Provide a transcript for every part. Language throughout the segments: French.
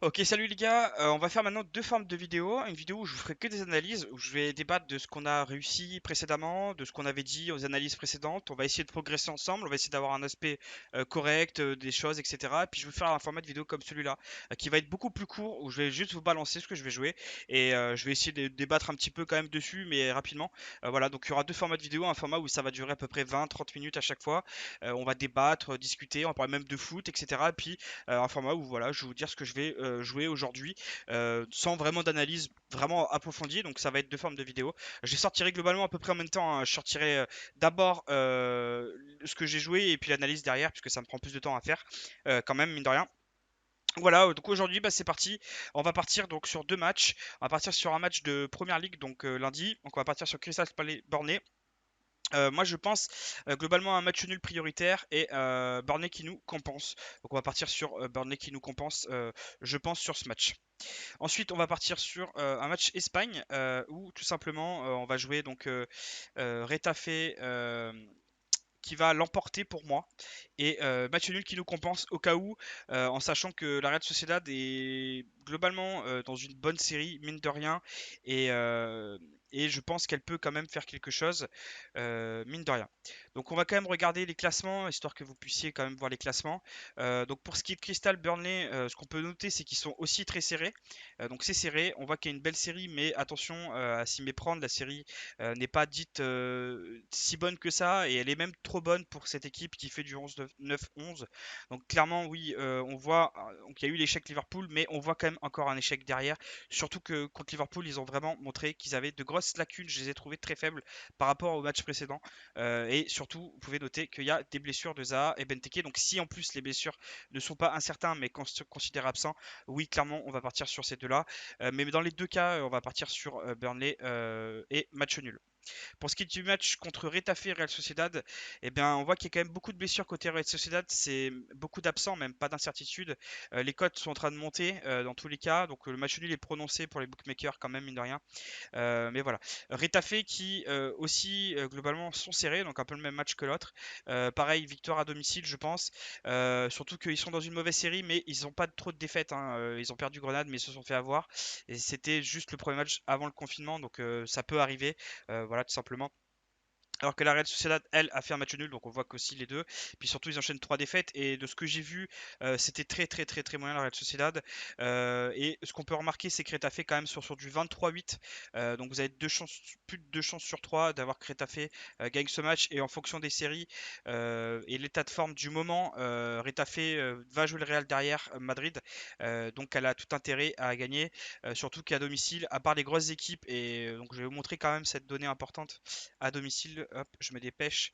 Ok, salut les gars. On va faire maintenant deux formes de vidéos. Une vidéo où je vous ferai que des analyses, où je vais débattre de ce qu'on a réussi précédemment, de ce qu'on avait dit aux analyses précédentes. On va essayer de progresser ensemble, on va essayer d'avoir un aspect correct des choses, etc. Et puis je vais vous faire un format de vidéo comme celui-là, qui va être beaucoup plus court, où je vais juste vous balancer ce que je vais jouer. Et je vais essayer de débattre un petit peu quand même dessus, mais rapidement. Voilà, donc il y aura deux formats de vidéo, un format où ça va durer à peu près 20-30 minutes à chaque fois. On va débattre, discuter, on va parler même de foot, etc. Puis un format où voilà, je vais vous dire ce que je vais jouer aujourd'hui sans vraiment d'analyse vraiment approfondie. Donc ça va être deux formes de vidéos. Je les sortirai globalement à peu près en même temps, hein. Je sortirai d'abord ce que j'ai joué et puis l'analyse derrière, puisque ça me prend plus de temps à faire quand même, mine de rien. Voilà, donc aujourd'hui, bah, c'est parti. On va partir donc sur deux matchs. On va partir sur un match de Première Ligue, donc lundi. Donc on va partir sur Crystal Palace Bornée. Moi, je pense globalement à un match nul prioritaire et Burnley qui nous compense. Donc, on va partir sur Burnley qui nous compense, je pense, sur ce match. Ensuite, on va partir sur un match Espagne où tout simplement on va jouer donc Retafe qui va l'emporter pour moi et match nul qui nous compense au cas où, en sachant que la Real Sociedad est globalement dans une bonne série, mine de rien, et, euh, et je pense qu'elle peut quand même faire quelque chose, mine de rien. Donc on va quand même regarder les classements, histoire que vous puissiez quand même voir les classements. Donc pour ce qui est de Crystal Burnley, ce qu'on peut noter, c'est qu'ils sont aussi très serrés. Donc c'est serré, on voit qu'il y a une belle série, mais attention à s'y méprendre, la série n'est pas dite si bonne que ça, et elle est même trop bonne pour cette équipe qui fait du 11-9-11. Donc clairement, oui, on voit donc il y a eu l'échec Liverpool, mais on voit quand même encore un échec derrière. Surtout que contre Liverpool, ils ont vraiment montré qu'ils avaient de grosses lacunes. Je les ai trouvées très faibles par rapport au match précédent. Et surtout, vous pouvez noter qu'il y a des blessures de Zaha et Benteke. Donc si en plus les blessures ne sont pas incertains, mais considérés absents, oui, clairement, on va partir sur ces deux-là. Mais dans les deux cas, on va partir sur Burnley et match nul. Pour ce qui est du match contre Retafe et Real Sociedad, eh bien, on voit qu'il y a quand même beaucoup de blessures côté Real Sociedad, c'est beaucoup d'absents, même pas d'incertitude. Les cotes sont en train de monter dans tous les cas, donc le match nul est prononcé pour les bookmakers quand même, mine de rien. Mais voilà. Retafe qui aussi globalement sont serrés, donc un peu le même match que l'autre. Pareil, victoire à domicile, je pense. Surtout qu'ils sont dans une mauvaise série, mais ils n'ont pas trop de défaites, hein. Ils ont perdu Grenade, mais ils se sont fait avoir. Et c'était juste le premier match avant le confinement, donc ça peut arriver. Voilà, tout simplement. Alors que la Real Sociedad, elle, a fait un match nul, donc on voit qu'aussi les deux. Puis surtout, ils enchaînent trois défaites. Et de ce que j'ai vu, c'était très, très, très, très moyen la Real Sociedad. Et ce qu'on peut remarquer, c'est que Retafe, quand même, sur du 23-8. Donc vous avez plus de 2 chances sur 3 d'avoir que Retafe gagne ce match. Et en fonction des séries et l'état de forme du moment, Retafe va jouer le Real derrière Madrid. Donc elle a tout intérêt à gagner. Surtout qu'à domicile, à part les grosses équipes, et donc je vais vous montrer quand même cette donnée importante à domicile. Hop, je me dépêche.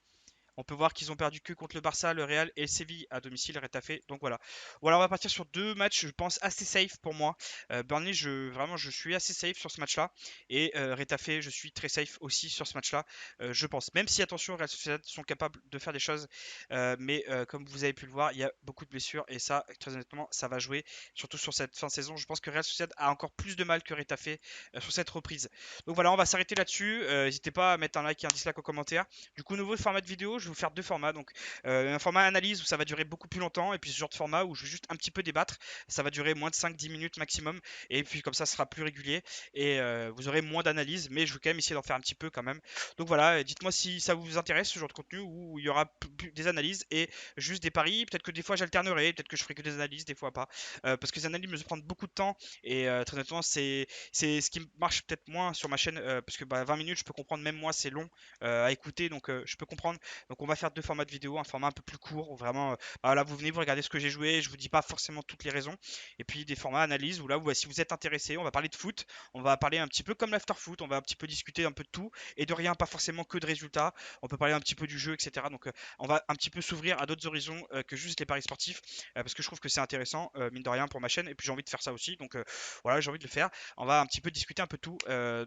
On peut voir qu'ils ont perdu que contre le Barça, le Real et le Séville à domicile, Retafe. Donc voilà. Voilà, on va partir sur deux matchs, je pense, assez safe pour moi. Burnley, vraiment, je suis assez safe sur ce match-là. Et Retafe, je suis très safe aussi sur ce match-là, je pense. Même si, attention, Real Sociedad sont capables de faire des choses. Mais comme vous avez pu le voir, il y a beaucoup de blessures. Et ça, très honnêtement, ça va jouer. Surtout sur cette fin de saison. Je pense que Real Sociedad a encore plus de mal que Retafe sur cette reprise. Donc voilà, on va s'arrêter là-dessus. N'hésitez pas à mettre un like et un dislike en commentaire. Du coup, nouveau format de vidéo, je vais vous faire deux formats. Donc, un format analyse où ça va durer beaucoup plus longtemps, et puis ce genre de format où je vais juste un petit peu débattre. Ça va durer moins de 5-10 minutes maximum, et puis comme ça, ce sera plus régulier, et vous aurez moins d'analyse, mais je vais quand même essayer d'en faire un petit peu quand même. Donc voilà, dites-moi si ça vous intéresse ce genre de contenu où il y aura des analyses et juste des paris. Peut-être que des fois j'alternerai, peut-être que je ferai que des analyses, des fois pas. Parce que les analyses me prennent beaucoup de temps, et très honnêtement, c'est ce qui marche peut-être moins sur ma chaîne, parce que 20 minutes, je peux comprendre, même moi, c'est long à écouter, donc je peux comprendre. Donc on va faire deux formats de vidéo, un format un peu plus court, où vraiment, là vous venez, vous regardez ce que j'ai joué, je vous dis pas forcément toutes les raisons, et puis des formats analyse où là, si vous êtes intéressé, on va parler de foot, on va parler un petit peu comme l'after foot, on va un petit peu discuter un peu de tout, et de rien, pas forcément que de résultats, on peut parler un petit peu du jeu, etc. Donc on va un petit peu s'ouvrir à d'autres horizons que juste les paris sportifs, parce que je trouve que c'est intéressant, mine de rien, pour ma chaîne, et puis j'ai envie de faire ça aussi, donc voilà, j'ai envie de le faire. On va un petit peu discuter un peu de tout.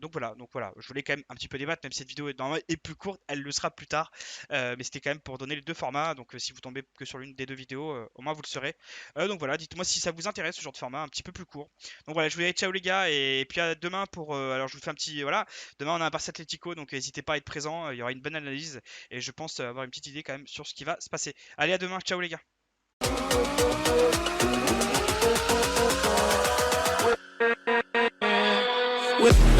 Donc voilà, je voulais quand même un petit peu débattre, même si cette vidéo est plus courte, elle le sera plus tard. Mais c'était quand même pour donner les deux formats. Donc si vous tombez que sur l'une des deux vidéos, au moins vous le saurez. Donc voilà, dites-moi si ça vous intéresse ce genre de format un petit peu plus court. Donc voilà, je vous dis ciao les gars, et puis à demain pour. Alors je vous fais un petit. Voilà, demain on a un Barça Atlético, donc n'hésitez pas à être présent. Il y aura une bonne analyse, et je pense avoir une petite idée quand même sur ce qui va se passer. Allez, à demain, ciao les gars. with